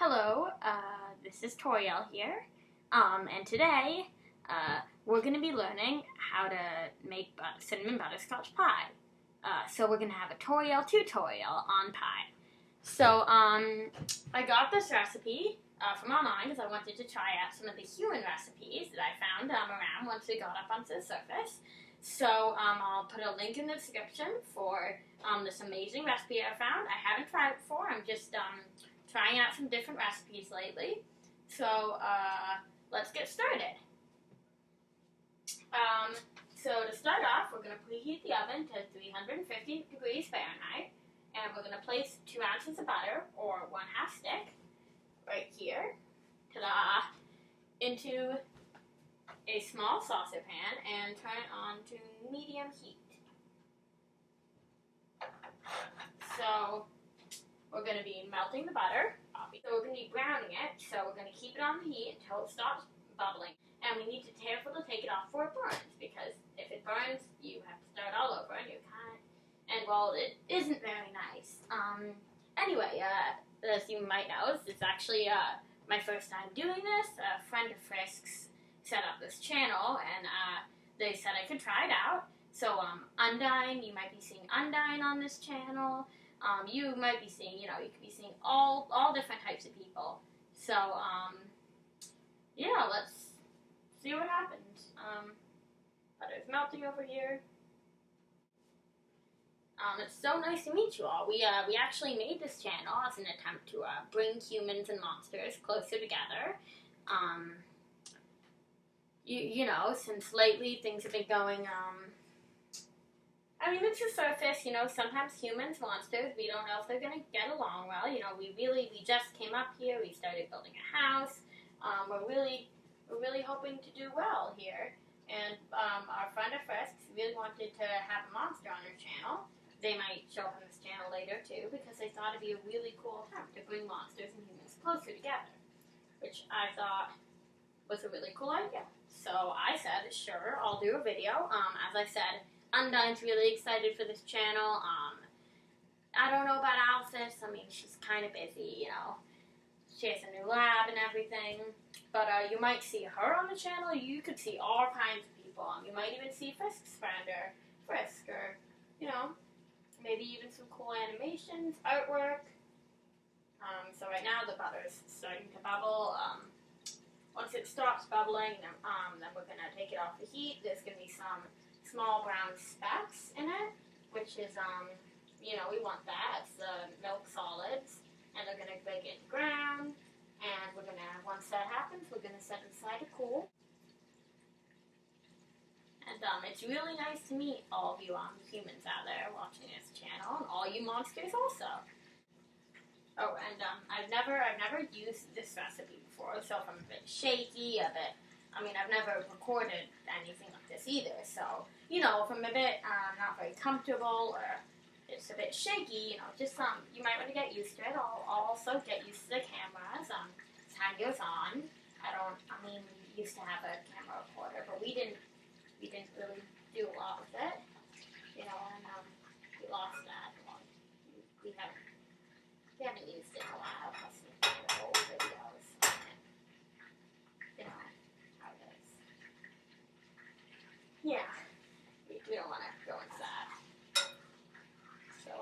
Hello, this is Toriel here, and today we're going to be learning how to make cinnamon butterscotch pie. So we're going to have a Toriel tutorial on pie. So I got this recipe from online because I wanted to try out some of the human recipes that I found around once we got up onto the surface. So I'll put a link in the description for this amazing recipe I found. I haven't tried it before. I'm just trying out some different recipes lately. So let's get started. So to start off, we're going to preheat the oven to 350 degrees Fahrenheit, and we're going to place 2 ounces of butter, or 1/2 stick, right here, into a small saucer pan and turn it on to medium heat. So we're going to be melting the butter. So we're going to be browning it. So we're going to keep it on the heat until it stops bubbling. And we need to be careful to take it off before it burns, because if it burns, you have to start all over, and you can't. And well, it isn't very nice. Anyway, as you might know, this is actually my first time doing this. A friend of Frisk's set up this channel, and they said I could try it out. So Undine, you might be seeing Undine on this channel. You might be seeing, you could be seeing all different types of people. So, yeah, let's see what happens. Butter's melting over here. It's so nice to meet you all. We actually made this channel as an attempt to bring humans and monsters closer together. You know, since lately things have been going, it's the surface, sometimes humans, monsters, we don't know if they're going to get along well. We just came up here, we started building a house. We're really hoping to do well here. And our friend of Frisk's really wanted to have a monster on her channel. They might show up on this channel later too, because they thought it'd be a really cool attempt to bring monsters and humans closer together, which I thought was a really cool idea. So I said, sure, I'll do a video. As I said, Undine's really excited for this channel. I don't know about Alphys. She's kind of busy, She has a new lab and everything. But you might see her on the channel. You could see all kinds of people. You might even see Frisk's friend or Frisk, or, maybe even some cool animations, artwork. So right now the butter's starting to bubble. Once it stops bubbling, then we're going to take it off the heat. There's going to be some small brown specks in it, which is, we want that. It's the milk solids, and they're going to get ground, and we're going to, once that happens, we're going to set it aside to cool. And it's really nice to meet all of you humans out there watching this channel, and all you monsters also. Oh, and I've never used this recipe before, so if I'm a bit shaky, I've never recorded anything like this either, so, if I'm a bit not very comfortable, or it's a bit shaky, just you might want to get used to it. I'll also get used to the cameras, as time goes on. We used to have a camera recorder, but we didn't really do a lot with it, and we lost that. We haven't used it in a while, plus we did old videos. How it is. Yeah, we don't want to go into that. So,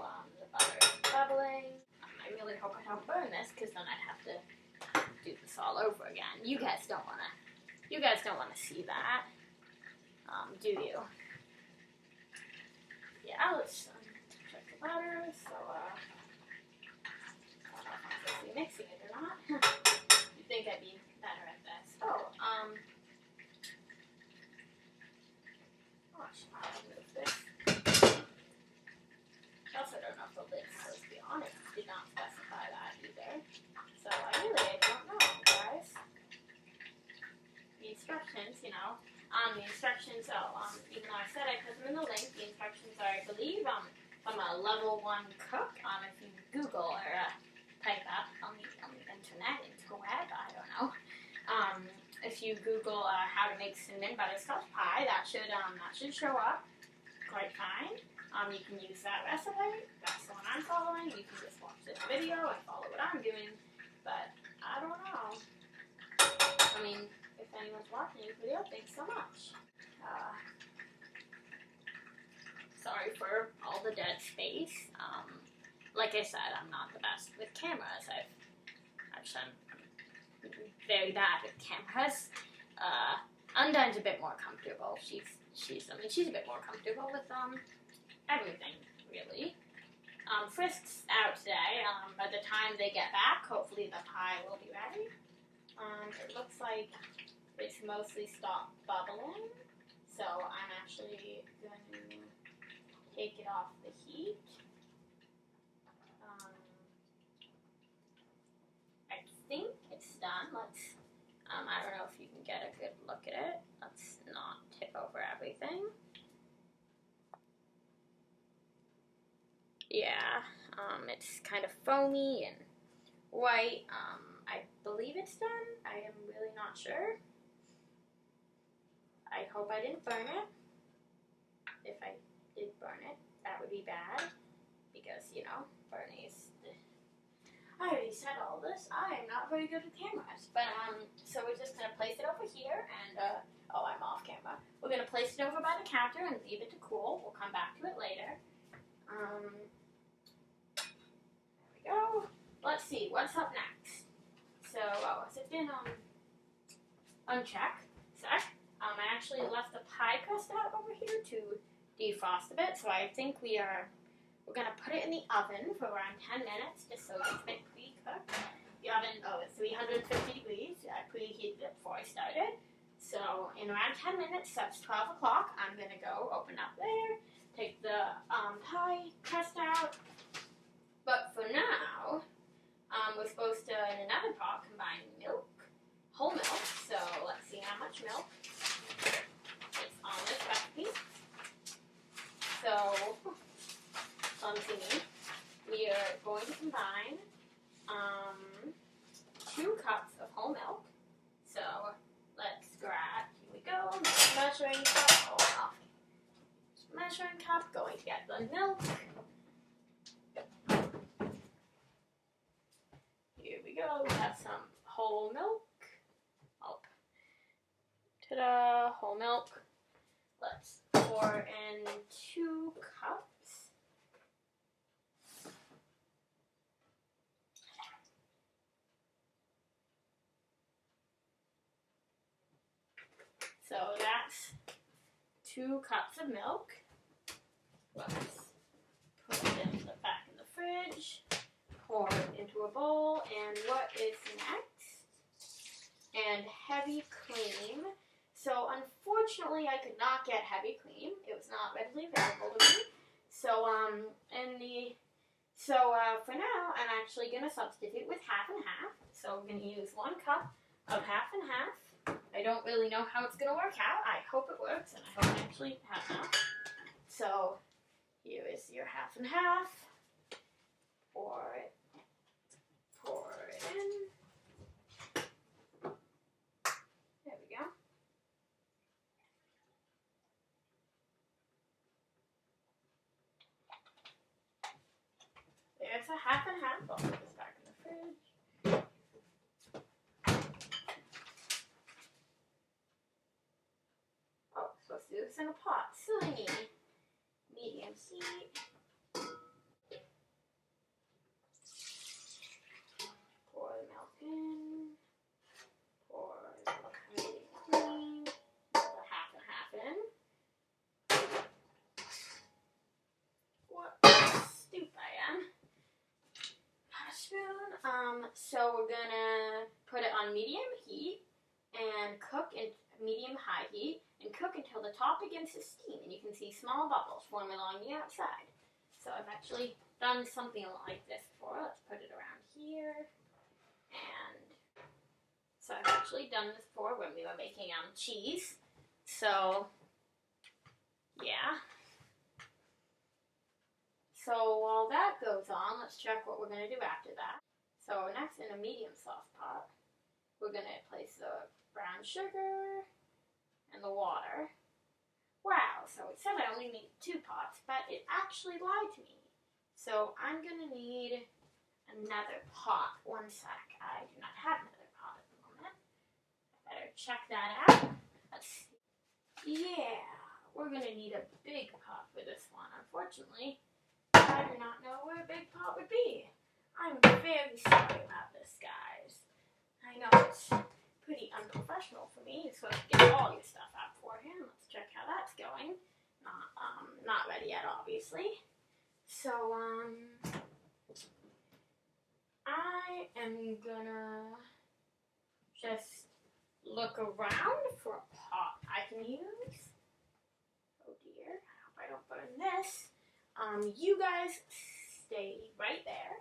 the butter is bubbling. I really hope I don't burn this, because then I'd have to do this all over again. You guys don't want to see that, do you? Yeah, let's check the butter. So, I don't know if I'm supposed to be mixing it or not. You'd think I'd be better at this. Oh, gosh, I'll remove this. I also don't know if the lid's supposed to be on it. It did not specify that either. So I don't know, guys. The instructions, even though I said I put them in the link, the instructions are, I believe, from a level 1 cook. If you Google or type up on the internet, interweb, I don't know. If you Google how to make cinnamon butterscotch pie, that should show up quite fine. You can use that recipe. That's the one I'm following. You can just watch this video and follow what I'm doing. But new video. Thanks so much. Sorry for all the dead space. Like I said, I'm not the best with cameras. I'm very bad with cameras. Undine's a bit more comfortable. She's a bit more comfortable with everything, really. Frisk's out today. By the time they get back, hopefully the pie will be ready. It looks like it's mostly stopped bubbling, so I'm actually going to take it off the heat. I think it's done. I don't know if you can get a good look at it. Let's not tip over everything. Yeah, it's kind of foamy and white. I believe it's done. I am really not sure. I hope I didn't burn it. If I did burn it, that would be bad. Because, you know, Bernie's... I already said all this. I am not very good with cameras. But, so we're just going to place it over here and, oh, I'm off camera. We're going to place it over by the counter and leave it to cool. We'll come back to it later. There we go. Let's see, what's up next? So, has it been, unchecked? Sec. I actually left the pie crust out over here to defrost a bit, so I think we're going to put it in the oven for around 10 minutes, just so it's a bit pre-cooked. The oven, it's 350 degrees. I preheated it before I started. So, in around 10 minutes, that's 12 o'clock, I'm going to go open up there, take the pie crust out. But for now, we're supposed to, in another pot, combine milk, whole milk. So, let's see how much milk is on this recipe. So, we are going to combine 2 cups of whole milk. So, let's grab, here we go, measuring cup, measuring cup, going to get the milk. Here we go, we have some whole milk. Ta-da, whole milk. Let's pour in 2 cups. So that's 2 cups of milk. Let's put it back in the fridge. Pour it into a bowl. And what is next? And heavy cream. So unfortunately, I could not get heavy cream. It was not readily available to me. So for now, I'm actually going to substitute with half and half. So we're going to use 1 cup of half and half. I don't really know how it's going to work out. I hope it works, and I hope it actually has enough. So here is your half and half. Pour it in. There we go. There's a half and half. I'll put this back in the fridge. Oh, supposed to do this in a pot. Silly. Medium heat. Pour the milk in. Pour the cream. Put the half and half in. What a stoop I am. Not a spoon. So we're gonna put it on medium heat and cook in medium-high heat and cook until the top begins to steam and you can see small bubbles forming along the outside. So I've actually done something like this before. Let's put it around here. And so I've actually done this before when we were making cheese. So yeah. So while that goes on, let's check what we're going to do after that. So next, in a medium sauce pot, we're going to place the brown sugar and the water. Wow, so it said I only need 2 pots, but it actually lied to me. So I'm going to need another pot. 1 sec. I do not have another pot at the moment. I better check that out. Let's see. Yeah, we're gonna need a big pot for this one. Unfortunately, I do not know where a big pot would be. I'm very sorry about this, guys. I know it's pretty unprofessional for me. You're supposed to get all your stuff out for him. Let's check how that's going. Not ready yet, obviously. So, I am gonna just look around for a pot I can use. Oh dear, I hope I don't burn this. You guys stay right there.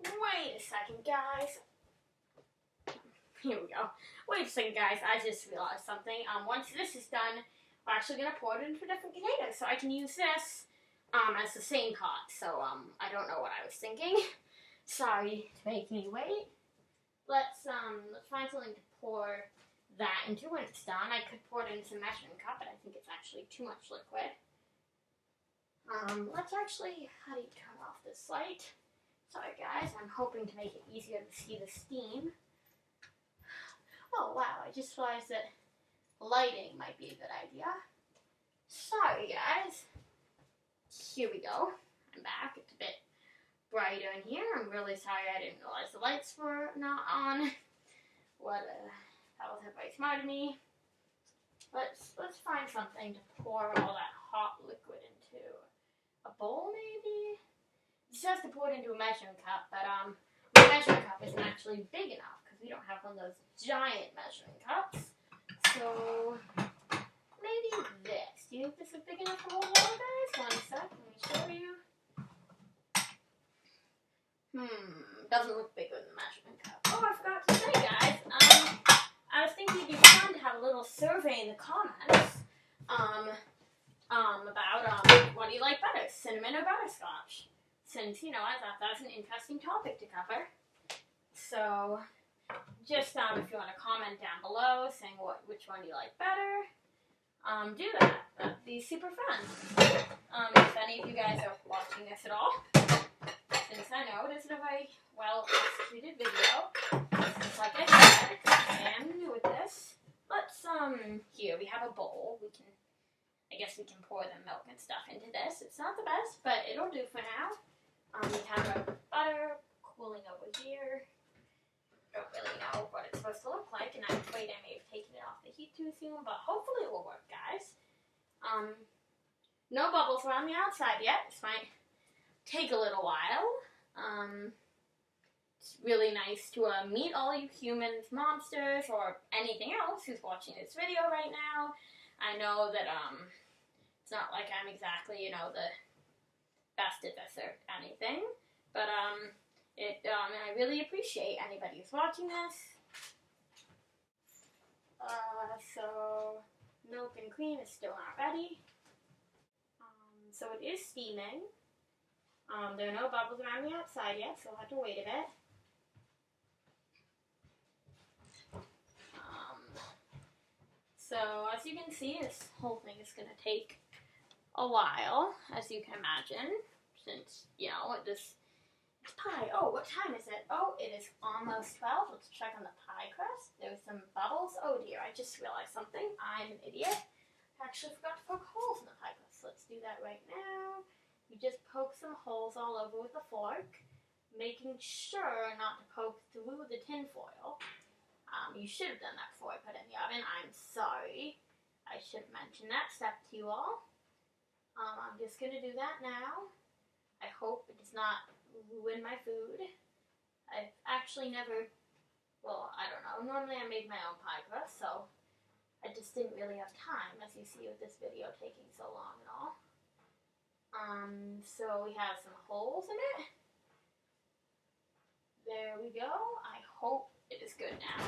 Wait a second, guys. Here we go. Wait a second, guys. I just realized something. Once this is done, we're actually gonna pour it into a different container, so I can use this as the same pot. So I don't know what I was thinking. Sorry to make me wait. Let's find something to pour that into when it's done. I could pour it into a measuring cup, but I think it's actually too much liquid. Let's actually, how do you turn off this light? Sorry guys, I'm hoping to make it easier to see the steam. Oh wow, I just realized that lighting might be a good idea. Sorry guys. Here we go. I'm back. It's a bit brighter in here. I'm really sorry I didn't realize the lights were not on. That was very smart of me. Let's find something to pour all that hot liquid into. A bowl maybe? It says to pour it into a measuring cup, but the measuring cup isn't actually big enough because we don't have one of those giant measuring cups. So maybe this. Do you think this is big enough to hold water, guys? One sec, let me show you. Doesn't look bigger than the measuring cup. Oh, I forgot to say, guys. I was thinking it'd be fun to have a little survey in the comments. About what do you like better, cinnamon or butterscotch? Since, you know, I thought that was an interesting topic to cover. So, just if you want to comment down below saying which one you like better, do that. That'd be super fun. If any of you guys are watching this at all, since I know it isn't a very well executed video, since like I said, I am new at this. Let's here we have a bowl. I guess we can pour the milk and stuff into this. It's not the best, but it'll do for now. We have our butter cooling over here. Don't really know what it's supposed to look like, and I'm afraid I may have taken it off the heat too soon, but hopefully it will work, guys. No bubbles around the outside yet. This might take a little while. It's really nice to meet all you humans, monsters, or anything else who's watching this video right now. I know that it's not like I'm exactly, you know, the best at this or anything, but I really appreciate anybody who's watching this. So milk and cream is still not ready. So it is steaming. There are no bubbles around the outside yet, so we'll have to wait a bit. So as you can see, this whole thing is going to take a while, as you can imagine, since, you know, it's pie. Oh, what time is it? Oh, it is almost 12. Let's check on the pie crust. There's some bubbles. Oh dear, I just realized something. I'm an idiot. I actually forgot to poke holes in the pie crust. Let's do that right now. You just poke some holes all over with a fork, making sure not to poke through the tin foil. You should have done that before I put it in the oven. I'm sorry. I should have mentioned that step to you all. I'm just going to do that now. I hope it does not ruin my food. I've actually never, well, I don't know. Normally I make my own pie crust, so I just didn't really have time, as you see with this video taking so long and all. So we have some holes in it. There we go. I hope it is good now.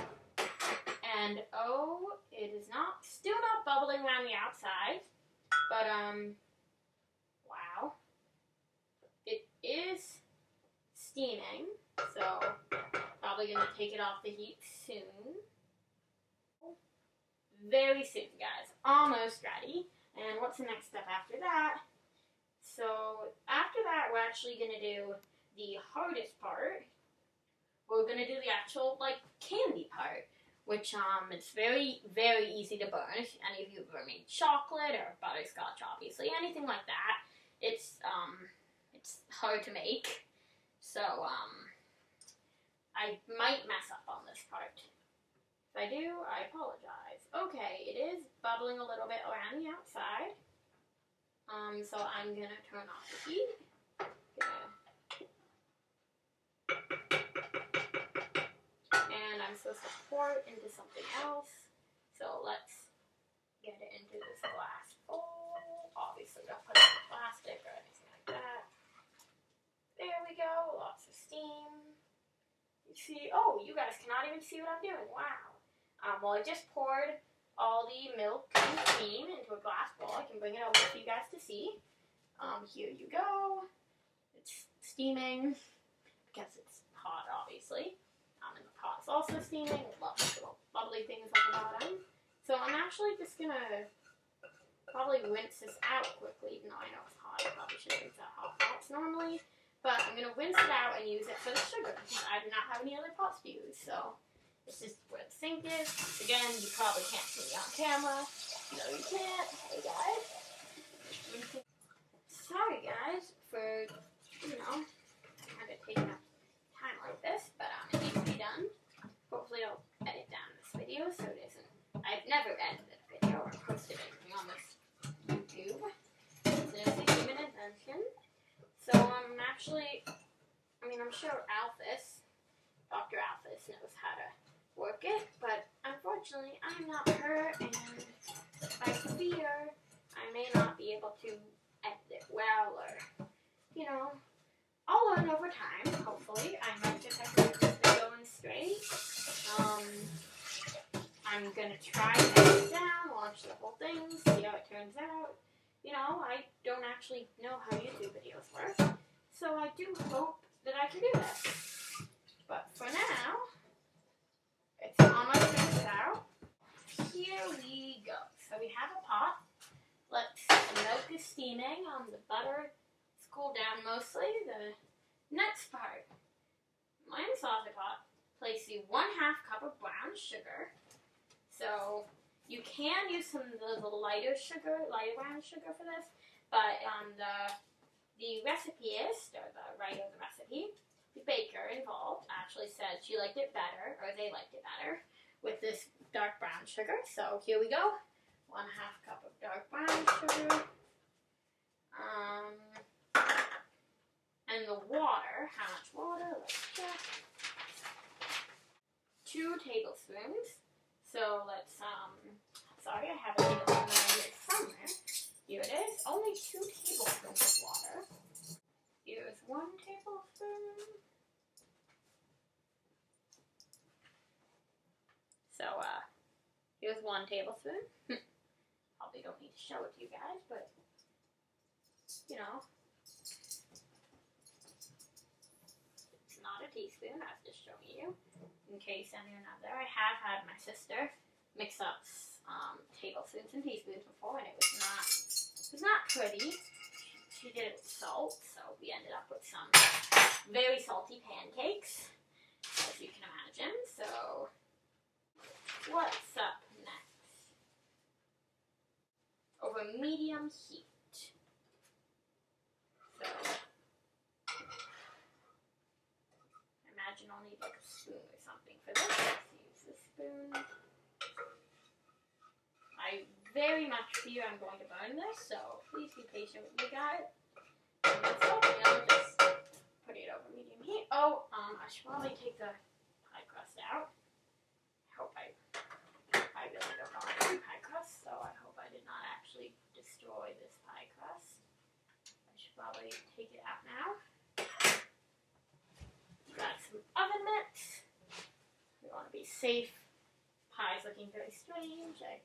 And oh, it is still not bubbling around the outside, but wow. It is steaming, so probably gonna take it off the heat soon. Very soon, guys. Almost ready. And what's the next step after that? So after that, we're actually gonna do the hardest part. We're gonna do the actual, like, candy part, which it's very, very easy to burn. If any of you have ever made chocolate or butterscotch, obviously, anything like that, it's hard to make. So I might mess up on this part. If I do, I apologize. Okay, it is bubbling a little bit around the outside. So I'm gonna turn off the heat. And I'm supposed to pour it into something else. So let's get it into this glass bowl. Obviously, don't put it in plastic or anything like that. There we go. Lots of steam. You see? Oh, you guys cannot even see what I'm doing. Wow. Well, I just poured all the milk and steam into a glass bowl. I can bring it over for you guys to see. Here you go. It's steaming because it's hot, obviously. And the pot's also steaming with lots of little bubbly things on the bottom. So I'm actually just gonna probably rinse this out quickly. Even though I know it's hot, I probably shouldn't rinse out hot pots normally. But I'm gonna rinse it out and use it for the sugar because I do not have any other pots to use. So this is where the sink is. Again, you probably can't see me on camera. No, you can't. Hey guys. Sorry guys for, kind of taking up time like this, but it needs to be done. Hopefully I'll edit down this video so it isn't, I've never edited a video or posted anything on this YouTube. It's a human invention. So I'm sure Dr. Alphys knows how to work it, but unfortunately I'm not her, and I fear I may not be able to edit it well, or, I'll learn over time, hopefully. I might just have to get this video going straight. I'm gonna try to edit it down, watch the whole thing, see how it turns out. I don't actually know how YouTube videos work, so I do hope that I can do this. But for now, it's almost finished out. Here we go. So we have a pot. The milk is steaming. The butter is cooled down mostly. The next part, my saucer pot, place the 1/2 cup of brown sugar. So you can use some of the lighter brown sugar for this, but the recipe or the writer of the recipe, the baker involved, actually said she liked it better, or they liked it better, with this dark brown sugar. So here we go. 1/2 cup of dark brown sugar. And the water, how much water? Let's check. 2 tablespoons. So let's, sorry, I have a tablespoon here somewhere. Here it is. Only 2 tablespoons of water. Here's 1 tablespoon. So, here's 1 tablespoon. Probably don't need to show it to you guys, but, it's not a teaspoon, I'm just showing you. In case anyone out there, I have had my sister mix up tablespoons and teaspoons before, and it was not pretty. She did it with salt, so we ended up with some very salty pancakes, as you can imagine. So, what's up next? Over medium heat. So, I imagine I'll need like a spoon or something for this. Let's use this spoon. I very much fear I'm going to burn this, so please be patient with me, guys. I'll just put it over medium heat. Oh, I should probably take the pie crust out. I really don't know how to do pie crust, so I hope I did not actually destroy this pie crust. I should probably take it out now. Got some oven mitts. We want to be safe. Pie's looking very strange. I,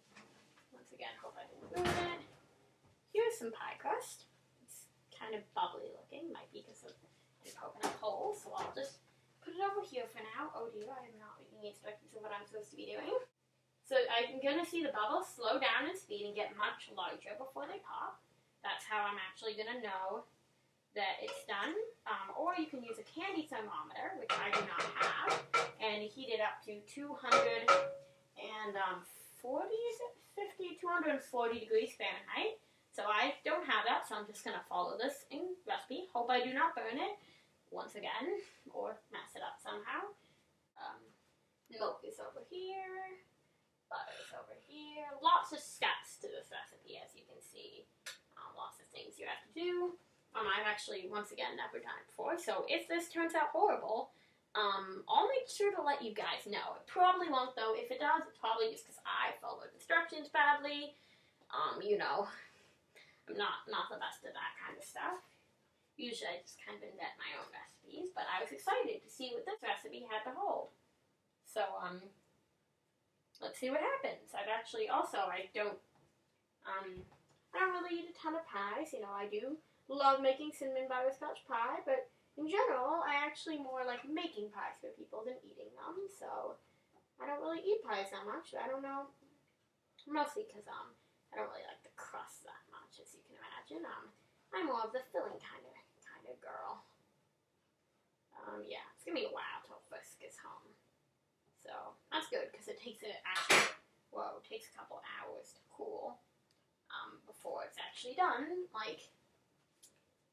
once again, hope I didn't ruin it. Here's some pie crust. It's kind of bubbly looking. Might be because of it poking a hole, so I'll just put it over here for now. Oh dear, I am not making instructions of what I'm supposed to be doing. So I'm going to see the bubbles slow down in speed and get much larger before they pop. That's how I'm actually going to know that it's done. Or you can use a candy thermometer, which I do not have, and heat it up to 200 and 40, is it 50, 240 degrees Fahrenheit. So I don't have that, so I'm just going to follow this recipe. Hope I do not burn it once again, or mess it up somehow. Milk is over here, butter is over here. Lots of steps to this recipe, as you can see. Lots of things you have to do. I've actually, once again, never done it before, so if this turns out horrible, I'll make sure to let you guys know. It probably won't, though. If it does, it's probably just because I followed instructions badly. You know, I'm not the best at that kind of stuff. Usually I just kind of invent my own recipes, but I was excited to see what this recipe had to hold. So, let's see what happens. I've actually also, I don't really eat a ton of pies. You know, I do love making cinnamon butterscotch pie, but in general, I actually more like making pies for people than eating them. So, I don't really eat pies that much. I don't know, mostly because, I don't really like the crust that much, as you can imagine. I'm more of the filling kind of girl. Yeah, it's gonna be a while till Frisk is home. So, that's good, because it takes it takes a couple hours to cool, before it's actually done, like,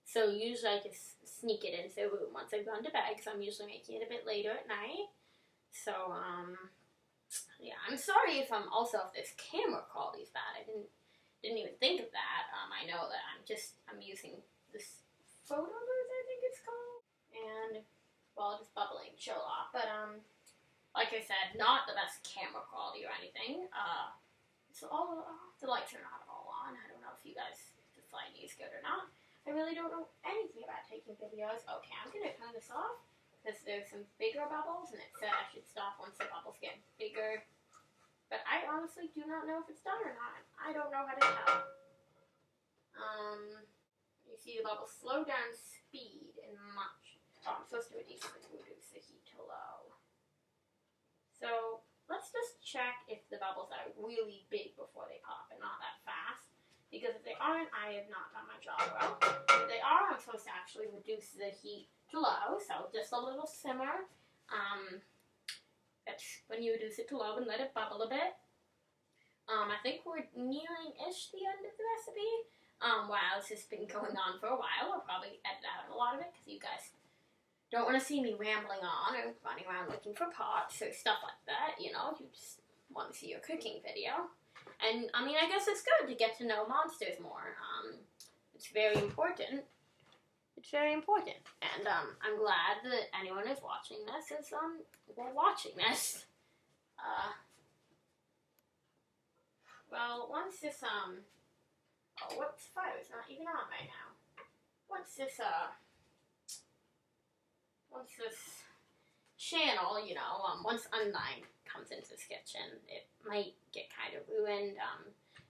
so usually I just sneak it into the room once I've gone to bed, because I'm usually making it a bit later at night. So, yeah, I'm sorry if this camera quality is bad. I didn't even think of that. I know that I'm using this photo booth, I think it's called, and, well, just bubbling chill off, but, like I said, not the best camera quality or anything. So the lights are not all on. I don't know if you guys, if the lighting is good or not. I really don't know anything about taking videos. Okay, I'm going to turn this off because there's some bigger bubbles, and it said I should stop once the bubbles get bigger. But I honestly do not know if it's done or not. I don't know how to tell. You see the bubbles slow down speed and much. Oh, I'm supposed to reduce the heat to low. So let's just check if the bubbles are really big before they pop and not that fast. Because if they aren't, I have not done my job well. If they are, I'm supposed to actually reduce the heat to low, so just a little simmer. That's when you reduce it to low and let it bubble a bit. I think we're nearing-ish the end of the recipe. Wow, this has been going on for a while. I'll probably edit out a lot of it because you guys don't want to see me rambling on or running around looking for pots or stuff like that, you know. You just want to see your cooking video. And, I mean, I guess it's good to get to know monsters more. It's very important. It's very important. And, I'm glad that anyone is watching this watching this. Well, once this, oh, whoops, fire's not even on right now. Once this channel, you know, once Undyne comes into this kitchen, it might get kind of ruined.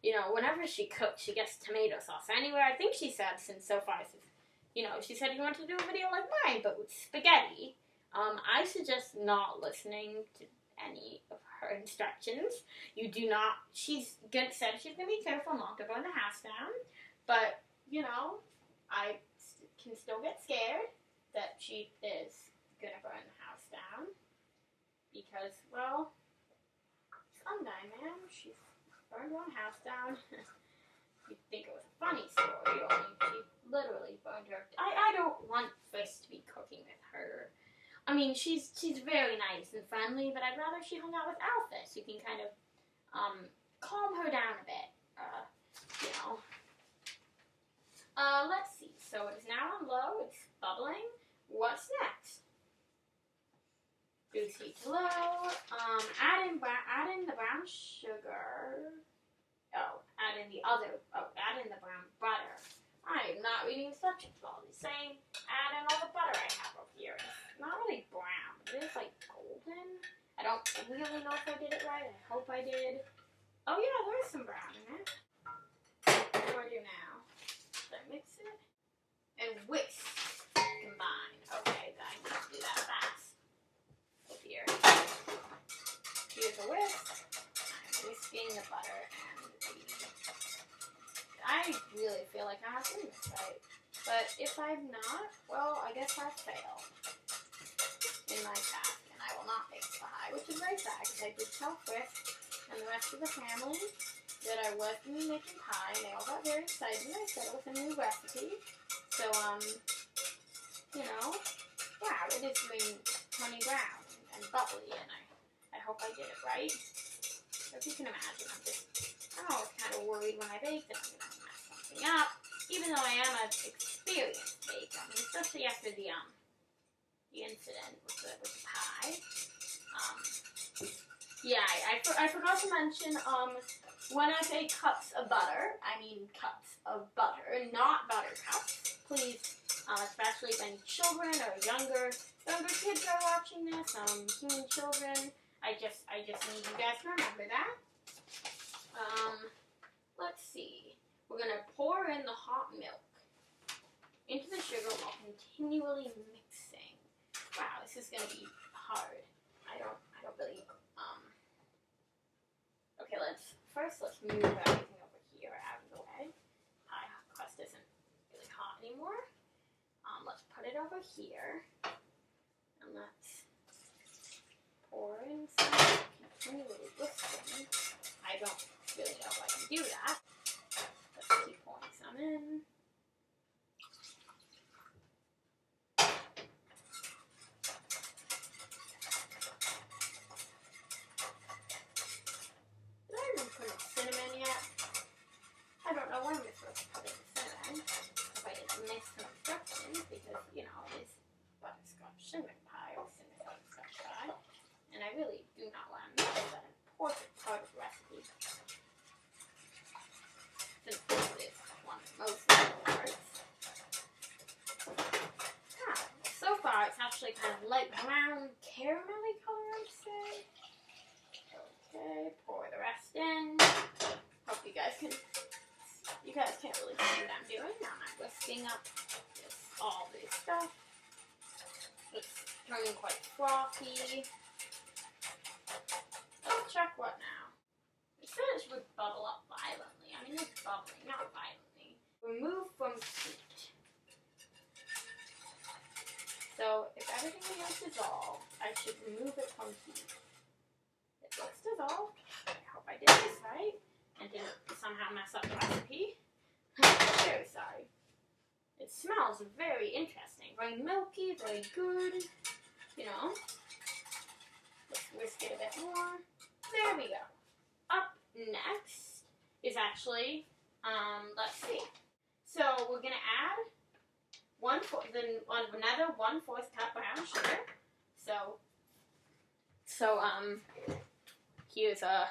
You know, whenever she cooks, she gets tomato sauce anywhere. I think she said, since so far, you know, she said you wanted to do a video like mine, but with spaghetti. I suggest not listening to any of her instructions. You do not, said she's going to be careful not to burn the house down, but, you know, I can still get scared that she is going to burn the house down, because, well, it's Undyne, man. She's burned one house down. You'd think it was a funny story, only she literally burned her. I don't want Frisk to be cooking with her. I mean, she's very nice and friendly, but I'd rather she hung out with Alphys, who can kind of calm her down a bit, you know. Let's see. So it is now on low. It's bubbling. What's next? Reduce heat to low. Add in the brown sugar. Add in the brown butter. I am not reading instructions. All the same. Add in all the butter I have up here. It's not really brown. It is like golden. I don't really know if I did it right. I hope I did. Oh yeah, there is some brown in it. What do I do now? Should I mix it? And whisk. Combine. Okay, I need to do that fast. Up here. Here's a whisk. I'm whisking the butter and I really feel like I have doing this right. But if I'm not, well, I guess I failed in my task, and I will not make the pie, which is very sad, because I did tell Frisk and the rest of the family that I was going to be making pie, and they all got very excited when I said it was a new recipe. So, you know, wow, it is doing honey brown and bubbly, and I hope I did it right. As you can imagine, I'm always kind of worried when I bake that I'm going to mess something up, even though I am an experienced baker, especially after the incident with the pie. Yeah, I forgot to mention, when I say cups of butter, I mean cups of butter, not butter cups. Please, especially when children or younger kids are watching this, human children, I just need you guys to remember that. Let's see. We're gonna pour in the hot milk into the sugar while continually mixing. Wow, this is gonna be hard. I don't really. Okay, let's move everything over here out of the way. Pie crust isn't really hot anymore. Let's put it over here, and let's pour in some, continually whisking. I don't really know if I can do that. Let's keep pouring some in. I don't know when we're supposed to put in cinnamon. If I didn't miss some instructions, because, you know, it is butterscotch cinnamon pie or cinnamon butterscotch pie. And I really do not want to miss that important part of the recipe. Since this is one of the most important parts. So far it's actually kind of light brown, caramelly color, I'd say. Okay, pour the rest in. Hope you guys can't really see what I'm doing. I'm whisking up all this stuff. It's turning quite frothy. Let's check what now. It said it would bubble up violently. I mean, it's bubbling, not violently. Remove from heat. So, if everything is dissolved, I should remove it from heat. It looks dissolved. I hope I did this right and didn't somehow mess up the recipe. I'm very sorry. It smells very interesting. Very milky, very good. You know. Let's whisk it a bit more. There we go. Up next is actually, let's see. So we're going to add another 1/4 cup brown sugar. So here's a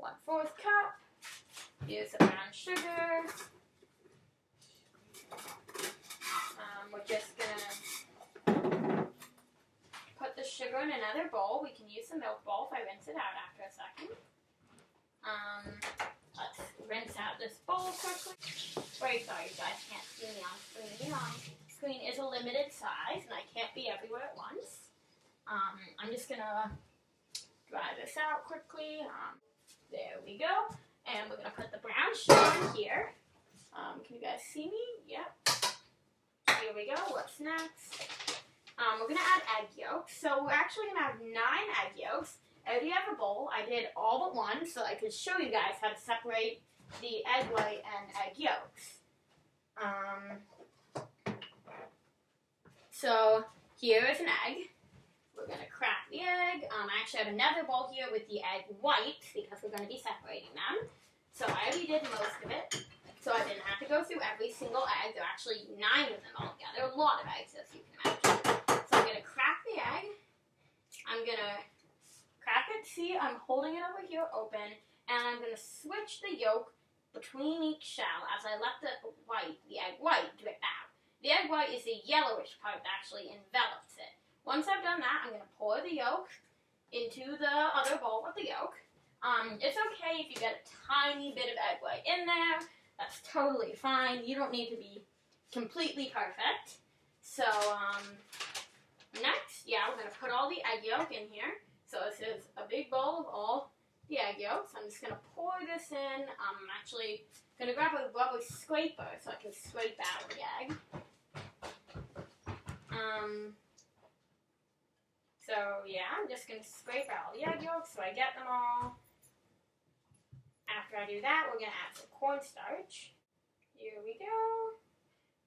1/4 cup. Here's the brown sugar. We're just gonna put the sugar in another bowl. We can use the milk bowl if I rinse it out after a second. Let's rinse out this bowl quickly. Very sorry you guys can't see me on screen. The screen is a limited size and I can't be everywhere at once. I'm just gonna dry this out quickly. There we go. And we're gonna put the brown sugar in here. Can you guys see me? Yep. Here we go. What's next? We're going to add egg yolks. So we're actually going to have 9 egg yolks. I already have a bowl. I did all but one so I could show you guys how to separate the egg white and egg yolks. So here is an egg. We're going to crack the egg. I actually have another bowl here with the egg white because we're going to be separating them. So I already did most of it. So I didn't have to go through every single egg. There are actually 9 of them altogether. A lot of eggs, as you can imagine. So I'm going to crack the egg. I'm going to crack it. See, I'm holding it over here open. And I'm going to switch the yolk between each shell as I let the egg white, drip out. The egg white is the yellowish part that actually envelops it. Once I've done that, I'm going to pour the yolk into the other bowl with the yolk. It's okay if you get a tiny bit of egg white in there. That's totally fine. You don't need to be completely perfect. So, next, we're going to put all the egg yolk in here. So this is a big bowl of all the egg yolks. I'm just going to pour this in. I'm actually going to grab a rubber scraper so I can scrape out the egg. So, I'm just going to scrape out all the egg yolks so I get them all. After I do that, we're going to add some cornstarch. Here we go.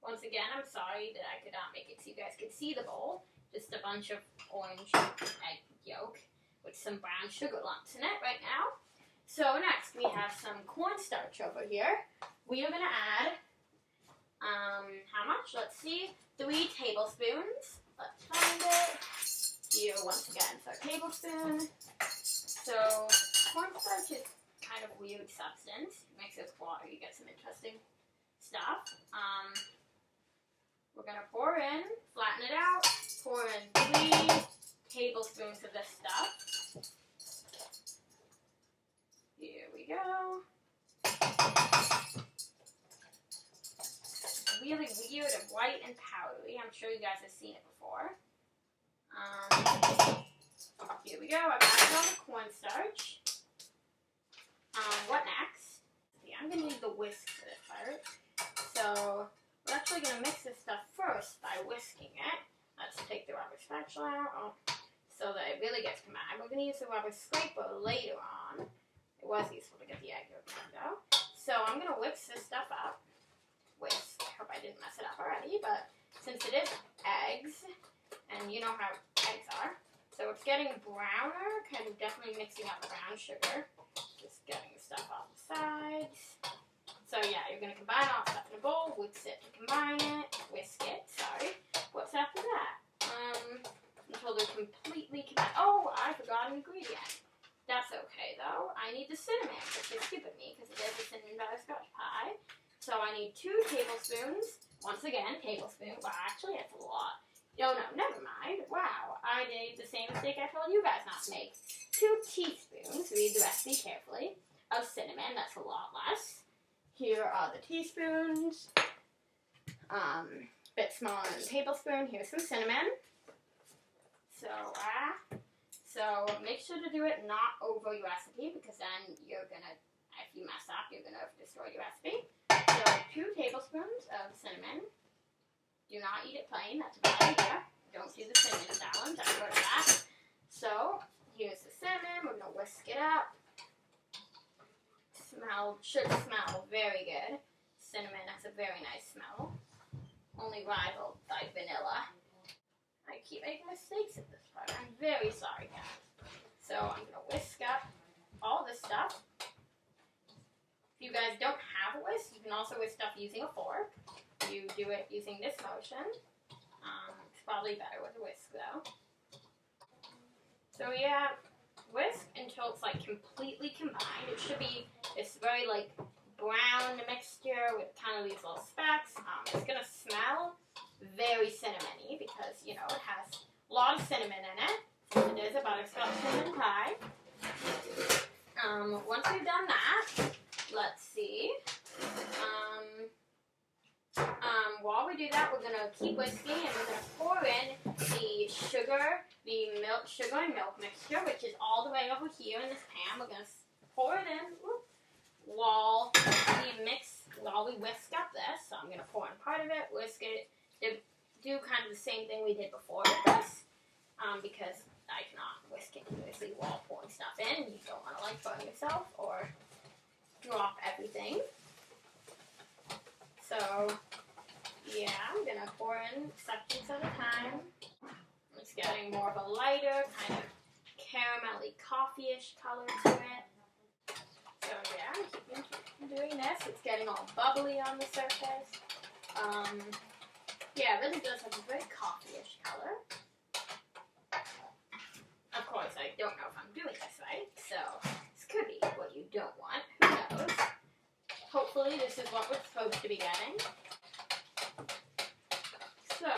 Once again, I'm sorry that I could not make it so you guys could see the bowl. Just a bunch of orange egg yolk with some brown sugar lumps in it right now. So next, we have some cornstarch over here. We are going to add, how much? Let's see, 3 tablespoons. Let's find it. Here, once again, it's our tablespoon. So, cornstarch is kind of a weird substance. You mix it with water, you get some interesting stuff. We're going to pour in, flatten it out, pour in 3 tablespoons of this stuff. Here we go. Really weird and white and powdery. I'm sure you guys have seen it before. Here we go. I've added all the cornstarch. What next? Yeah, I'm going to need the whisk for this part. So we're actually going to mix this stuff first by whisking it. Let's take the rubber spatula out so that it really gets combined. We're going to use the rubber scraper later on. It was useful to get the egg yolk out though. So I'm going to whisk this stuff up. Whisk. I hope I didn't mess it up already, but since it is eggs, and you know how eggs are, so it's getting browner, kind of definitely mixing up brown sugar. Just getting the stuff off the sides. So yeah, you're going to combine all the stuff in a bowl, whisk it to combine it, What's after that? Until they're completely combined. Oh, I forgot an ingredient. That's okay though. I need the cinnamon, which is stupid of me because it is a cinnamon butterscotch pie. So I need 2 tablespoons. Once again, tablespoon. Wow, actually that's a lot. Oh no, never mind. Wow, I did the same mistake I told you guys not to make. 2 teaspoons, read the recipe carefully, of cinnamon. That's a lot less. Here are the teaspoons. Bit smaller than a tablespoon. Here's some cinnamon. So make sure to do it not over your recipe because then you're gonna, if you mess up, you're gonna destroy your recipe. So 2 tablespoons of cinnamon. Do not eat it plain. That's a bad idea. Don't do the cinnamon challenge. I wrote that. So here's the cinnamon. We're gonna whisk it up. Should smell very good. Cinnamon has a very nice smell. Only rivaled by vanilla. I keep making mistakes at this part. I'm very sorry, guys. So I'm going to whisk up all this stuff. If you guys don't have a whisk, you can also whisk stuff using a fork. You do it using this motion. It's probably better with a whisk, though. So yeah, whisk until it's like completely combined. It should be this very like brown mixture with kind of these little specks. It's going to smell very cinnamony because, you know, it has a lot of cinnamon in it. It is a butterscotch cinnamon pie. Once we've done that, let's see. While we do that, we're going to keep whisking and we're going to pour in the sugar and milk mixture, which is all the way over here in this pan. We're going to pour it in while we whisk up this. So I'm going to pour in part of it, whisk it, do kind of the same thing we did before with this, because I cannot whisk continuously while pouring stuff in. You don't want to like burn yourself or drop everything. So yeah, I'm going to pour in sections at a time. It's getting more of a lighter, kind of caramelly coffee-ish color to it. So yeah, I'm keeping doing this. It's getting all bubbly on the surface. Yeah, it really does have a very coffee-ish color. Of course, I don't know if I'm doing this right, so this could be what you don't want. Who knows? Hopefully this is what we're supposed to be getting. So,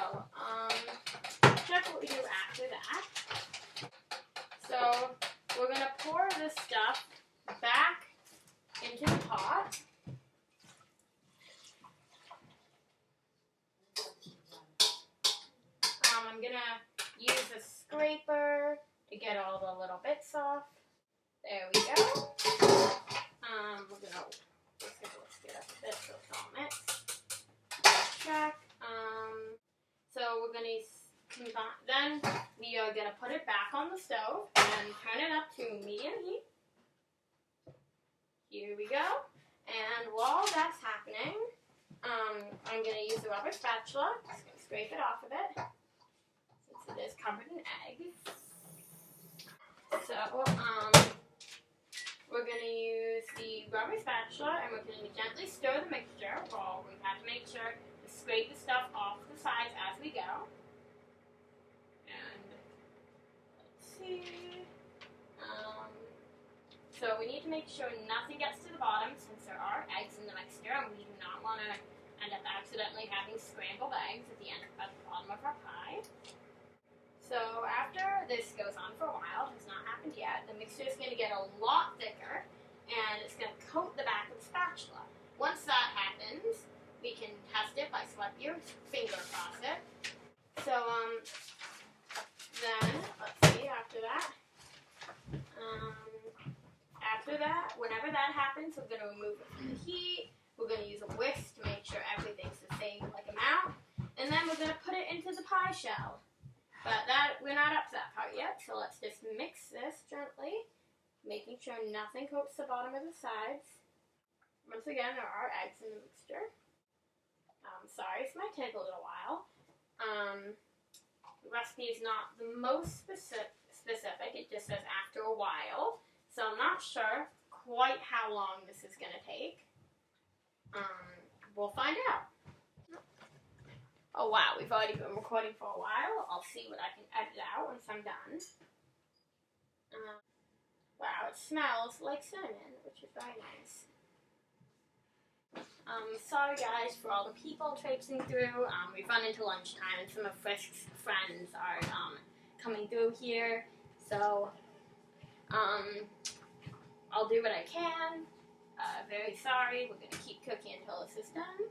check what we do after that. So, we're going to pour this stuff back into the pot. I'm going to use a scraper to get all the little bits off. There we go. We're going to whisk it up a bit so it's all mixed. Check. So we're going to combine, then we are going to put it back on the stove and turn it up to medium heat. Here we go. And while that's happening, I'm going to use the rubber spatula. Just going to scrape it off of it, since it is covered in egg. So, we're going to use the rubber spatula, and we're going to gently stir the mixture. Well, we have to make sure to scrape the stuff off the sides as we go. And let's see. So we need to make sure nothing gets to the bottom, since there are eggs in the mixture, and we do not want to end up accidentally having scrambled eggs at the bottom of our pie. So after this goes on for a while, it has not happened yet, the mixture is going to get a lot thicker, and it's going to coat the back of the spatula. Once that happens, we can test it by swiping your finger across it. So then, let's see, after that, whenever that happens, we're going to remove it from the heat. We're going to use a whisk to make sure everything's the same amount. And then we're going to put it into the pie shell. But we're not up to that part yet, so let's just mix this gently, making sure nothing coats the bottom of the sides. Once again, there are eggs in the mixture. Sorry, this might take a little while. The recipe is not the most specific. It just says after a while. So I'm not sure quite how long this is going to take. We'll find out. Oh wow, we've already been recording for a while. I'll see what I can edit out once I'm done. Wow, it smells like cinnamon, which is very nice. Sorry guys for all the people traipsing through. We've run into lunchtime and some of Frisk's friends are coming through here. So, I'll do what I can. Very sorry. We're going to keep cooking until this is done.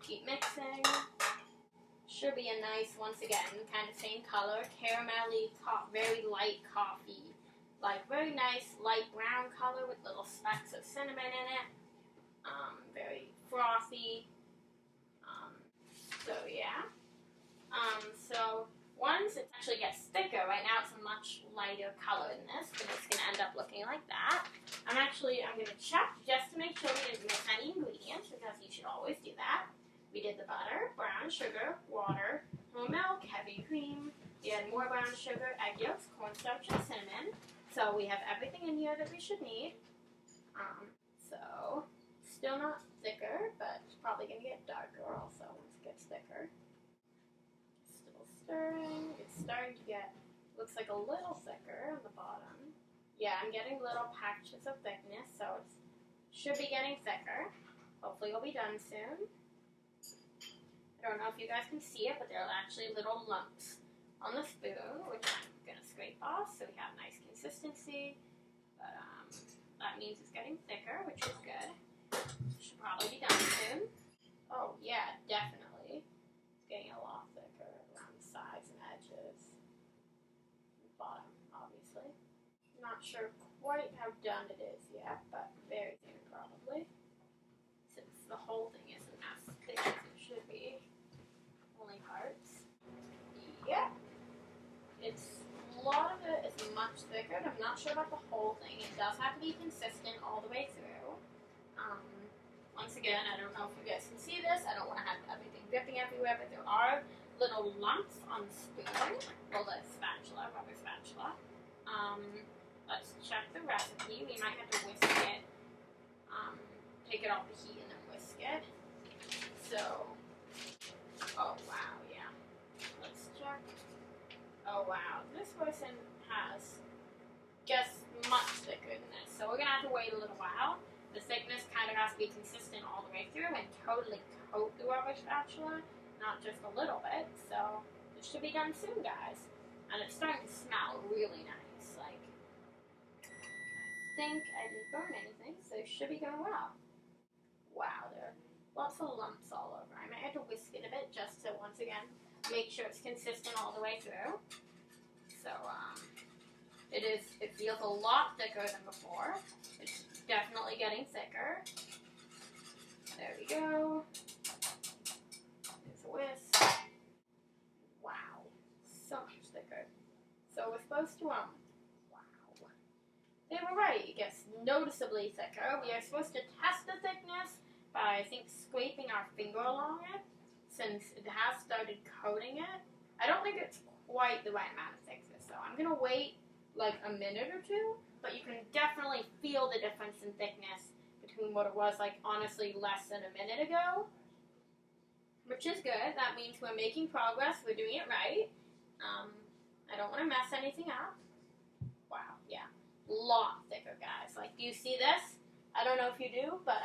Keep mixing. Should be a nice, once again, kind of same color, caramelly, very light coffee. Very nice light brown color with little specks of cinnamon in it. Very frothy. So yeah. So once it actually gets thicker, right now it's a much lighter color than this, but it's going to end up looking like that. I'm going to check just to make sure we didn't miss any ingredients, because you should always do that. We did the butter, brown sugar, water, whole milk, heavy cream. We had more brown sugar, egg yolks, cornstarch, and cinnamon. So we have everything in here that we should need. So still not thicker, but it's probably going to get darker also once it gets thicker. Still stirring. It's starting to get, looks like a little thicker on the bottom. Yeah, I'm getting little patches of thickness, so it should be getting thicker. Hopefully it'll be done soon. I don't know if you guys can see it, but there are actually little lumps on the spoon, which I'm going to scrape off so we have nice consistency. But that means it's getting thicker, which is good. Should probably be done soon. Oh yeah, definitely. It's getting a lot thicker around the sides and edges. Bottom, obviously. Not sure quite how done it is yet, but very soon probably. Since the whole thing isn't as thick as it should be. Only parts. Yeah. A lot of it is much thicker, and I'm not sure about the whole thing. It does have to be consistent all the way through. Once again, I don't know if you guys can see this. I don't want to have everything dripping everywhere, but there are little lumps on the spoon. Well, the spatula, rubber spatula. Let's check the recipe. We might have to whisk it. Take it off the heat and then whisk it. So, oh wow, yeah. Let's check. Oh wow, this person has just much thicker than this. So we're going to have to wait a little while. The thickness kind of has to be consistent all the way through and totally coat the rubber spatula, not just a little bit. So it should be done soon, guys. And it's starting to smell really nice. I think I didn't burn anything, so it should be going well. Wow, there are lots of lumps all over. I might have to whisk it a bit just to, once again, make sure it's consistent all the way through. So, it feels a lot thicker than before. It's definitely getting thicker. There we go. There's a whisk. Wow, so much thicker. So we're supposed to, wow. they were right. It gets noticeably thicker. We are supposed to test the thickness by, I think, scraping our finger along it, since it has started coating it. I don't think it's quite the right amount of thickness, so I'm gonna wait like a minute or two, but you can definitely feel the difference in thickness between what it was like honestly less than a minute ago, which is good. That means we're making progress, we're doing it right. I don't want to mess anything up. Wow, yeah, a lot thicker, guys. Like, do you see this? I don't know if you do, but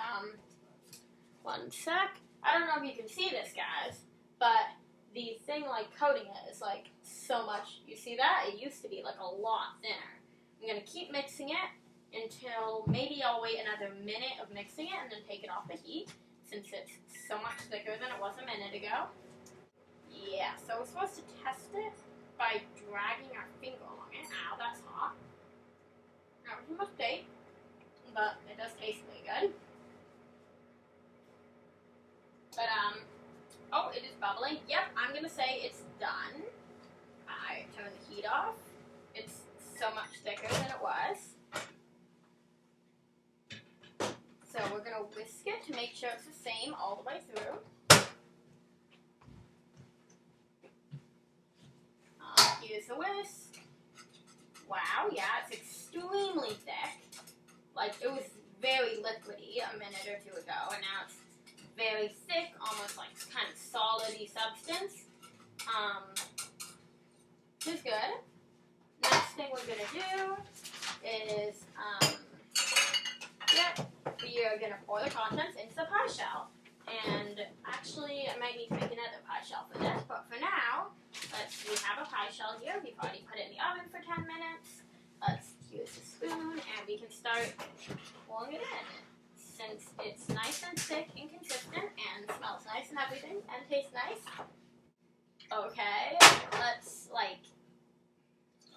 one sec. I don't know if you can see this, guys, but the thing like coating it is like so much. You see that? It used to be like a lot thinner. I'm gonna keep mixing it until maybe I'll wait another minute of mixing it and then take it off the heat, since it's so much thicker than it was a minute ago. Yeah, so we're supposed to test it by dragging our finger along it. Ow, that's hot. That was a mistake, but it does taste really good. But, oh, it is bubbling. Yep, I'm gonna say it's done. I turn the heat off. It's so much thicker than it was. So we're gonna whisk it to make sure it's the same all the way through. Here's the whisk. Wow, yeah, it's extremely thick. Like, it was very liquidy a minute or two ago, and now it's very thick, almost like kind of solidy substance. Which is good. Next thing we're gonna do is, we are gonna pour the contents into the pie shell. And actually, I might need to make another pie shell for this, but for now, we have a pie shell here. We've already put it in the oven for 10 minutes. Let's use a spoon, and we can start pouring it in. Since it's nice and thick and consistent, and smells nice and everything, and tastes nice. Okay, let's,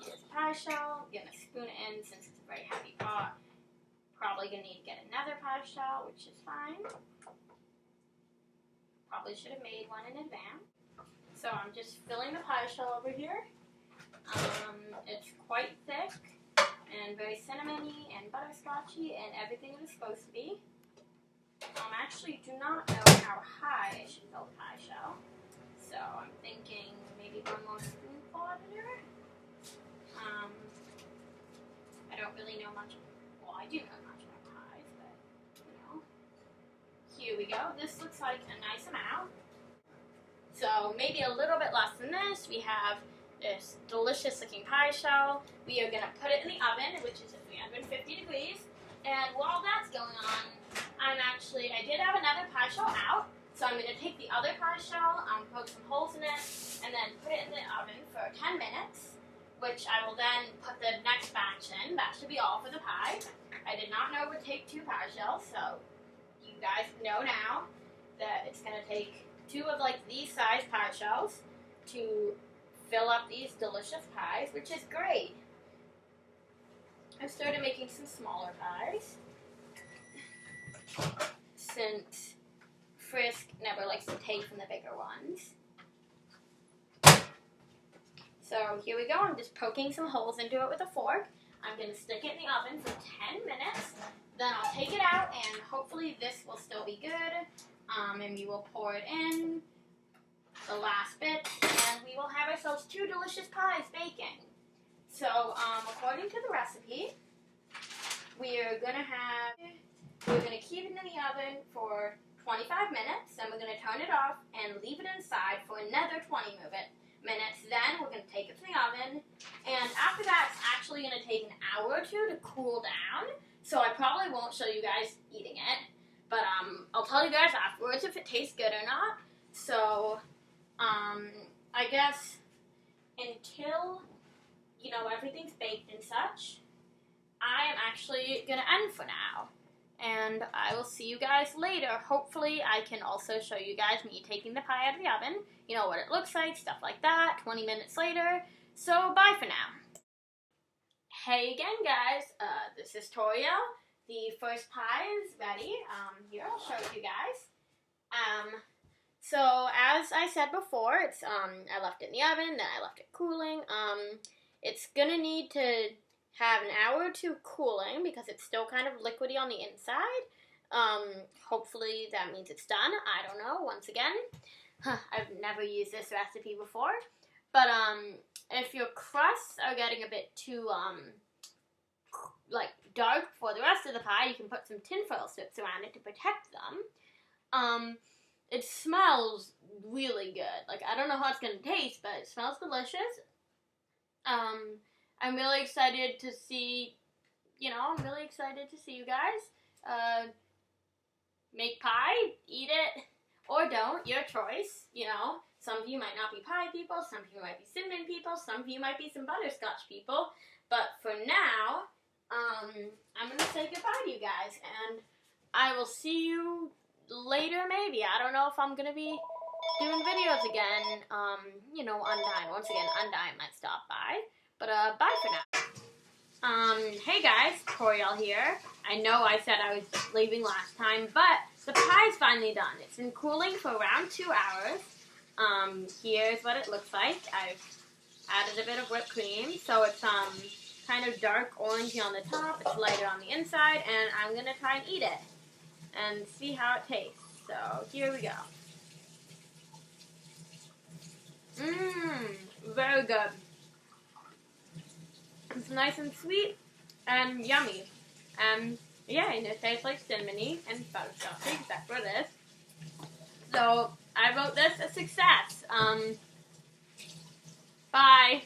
here's the pie shell. I'm gonna spoon it in since it's a very heavy pot. Probably gonna need to get another pie shell, which is fine. Probably should have made one in advance. So I'm just filling the pie shell over here. It's quite thick and very cinnamony and butterscotchy and everything it is supposed to be. Actually do not know how high I should fill the pie shell. So I'm thinking maybe one more spoonful of it. I don't really know much. Well, I do know much about pies, but you know. Here we go. This looks like a nice amount. So maybe a little bit less than this. We have this delicious looking pie shell. We are going to put it in the oven, which is at 350 degrees. And while that's going on, I did have another pie shell out. So I'm going to take the other pie shell, poke some holes in it, and then put it in the oven for 10 minutes, which I will then put the next batch in. That should be all for the pie. I did not know it would take 2 pie shells, so you guys know now that it's going to take 2 of these size pie shells to fill up these delicious pies, which is great. I've started making some smaller pies since Frisk never likes to take from the bigger ones. So here we go. I'm just poking some holes into it with a fork. I'm going to stick it in the oven for 10 minutes. Then I'll take it out, and hopefully this will still be good. And we will pour it in, the last bit, and we will have ourselves 2 delicious pies baking. So, according to the recipe, we're going to keep it in the oven for 25 minutes, then we're going to turn it off and leave it inside for another 20 minutes. Then we're going to take it to the oven, and after that, it's actually going to take an hour or 2 to cool down, so I probably won't show you guys eating it, but I'll tell you guys afterwards if it tastes good or not. So, I guess until, everything's baked and such, I am actually going to end for now. And I will see you guys later. Hopefully, I can also show you guys me taking the pie out of the oven. You know what it looks like, stuff like that, 20 minutes later. So, bye for now. Hey again, guys. This is Toriel. The first pie is ready. Here, I'll show it to you guys. So, as I said before, it's, I left it in the oven, then I left it cooling. It's gonna need to have an hour or two cooling because it's still kind of liquidy on the inside. Hopefully that means it's done. I don't know. Once again, I've never used this recipe before. But if your crusts are getting a bit too like dark for the rest of the pie, you can put some tinfoil strips around it to protect them. It smells really good. Like, I don't know how it's gonna taste, but it smells delicious. I'm really excited to see, I'm really excited to see you guys make pie, eat it, or don't, your choice, Some of you might not be pie people, some of you might be cinnamon people, some of you might be some butterscotch people, but for now, I'm going to say goodbye to you guys, and I will see you later maybe. I don't know if I'm going to be doing videos again, Undyne. Once again, Undyne might stop by, but bye for now. Hey guys, Toriel here. I know I said I was leaving last time, but the pie's finally done. It's been cooling for around 2 hours. Here's what it looks like. I've added a bit of whipped cream, so it's kind of dark orangey on the top, it's lighter on the inside, and I'm gonna try and eat it and see how it tastes. So here we go. Very good. It's nice and sweet and yummy. Yeah, and it tastes like cinnamony and butterscotch, except for this. So I wrote this a success. Bye.